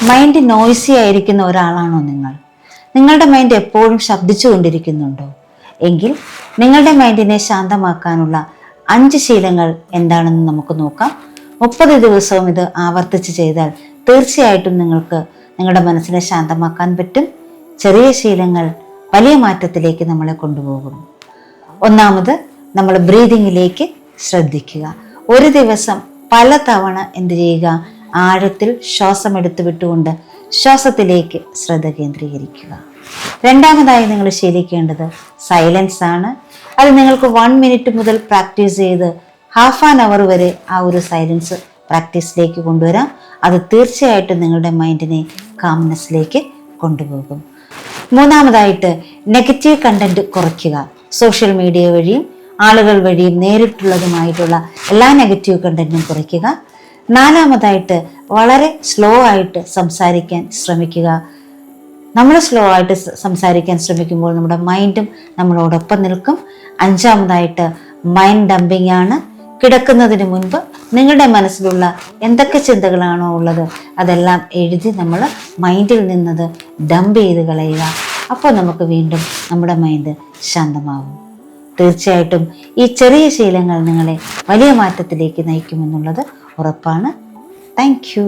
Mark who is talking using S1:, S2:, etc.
S1: Mind noisy ആയിരിക്കുന്ന ഒരാളാണോ നിങ്ങൾ? നിങ്ങളുടെ മൈൻഡ് എപ്പോഴും ശബ്ദിച്ചു കൊണ്ടിരിക്കുന്നുണ്ടോ? എങ്കിൽ നിങ്ങളുടെ മൈൻഡിനെ ശാന്തമാക്കാനുള്ള 5 ശീലങ്ങൾ എന്താണെന്ന് നമുക്ക് നോക്കാം. 30 ദിവസവും ഇത് ആവർത്തിച്ച് ചെയ്താൽ തീർച്ചയായിട്ടും നിങ്ങൾക്ക് നിങ്ങളുടെ മനസ്സിനെ ശാന്തമാക്കാൻ പറ്റും. ചെറിയ ശീലങ്ങൾ വലിയ മാറ്റത്തിലേക്ക് നമ്മളെ കൊണ്ടുപോകും. ഒന്നാമത്, നമ്മൾ ബ്രീതിങ്ങിലേക്ക് ശ്രദ്ധിക്കുക. ഒരു ദിവസം പല തവണ എന്ത് ചെയ്യുക? ആഴത്തിൽ ശ്വാസം എടുത്തു വിട്ടുകൊണ്ട് ശ്വാസത്തിലേക്ക് ശ്രദ്ധ കേന്ദ്രീകരിക്കുക. രണ്ടാമതായി നിങ്ങൾ ശീലിക്കേണ്ടത് സൈലൻസ് ആണ്. അത് നിങ്ങൾക്ക് 1 മിനിറ്റ് മുതൽ പ്രാക്ടീസ് ചെയ്ത് ഹാഫ് ആൻ അവർ വരെ ആ ഒരു സൈലൻസ് പ്രാക്ടീസിലേക്ക് കൊണ്ടുവരാം. അത് തീർച്ചയായിട്ടും നിങ്ങളുടെ മൈൻഡിനെ കാംനെസ്സിലേക്ക് കൊണ്ടുപോകും. മൂന്നാമതായിട്ട്, നെഗറ്റീവ് കണ്ടന്റ് കുറയ്ക്കുക. സോഷ്യൽ മീഡിയ വഴിയും ആളുകൾ വഴിയും നേരിട്ടുള്ളതുമായിട്ടുള്ള എല്ലാ നെഗറ്റീവ് കണ്ടന്റും കുറയ്ക്കുക. നാലാമതായിട്ട്, വളരെ സ്ലോ ആയിട്ട് സംസാരിക്കാൻ ശ്രമിക്കുക. നമ്മൾ സ്ലോ ആയിട്ട് സംസാരിക്കാൻ ശ്രമിക്കുമ്പോൾ നമ്മുടെ മൈൻഡും നമ്മളോടൊപ്പം നിൽക്കും. അഞ്ചാമതായിട്ട്, മൈൻഡ് ഡംപിംഗ് ആണ്. കിടക്കുന്നതിന് മുൻപ് നിങ്ങളുടെ മനസ്സിലുള്ള എന്തൊക്കെ ചിന്തകളാണോ ഉള്ളത് അതെല്ലാം എഴുതി നമ്മൾ മൈൻഡിൽ നിന്നത് ഡംപ് ചെയ്ത് കളയുക. അപ്പോൾ നമുക്ക് വീണ്ടും നമ്മുടെ മൈൻഡ് ശാന്തമാവും. തീർച്ചയായിട്ടും ഈ ചെറിയ ശീലങ്ങൾ നിങ്ങളെ വലിയ മാറ്റത്തിലേക്ക് നയിക്കുമെന്നുള്ളത് ഉറപ്പാണ്. Thank you.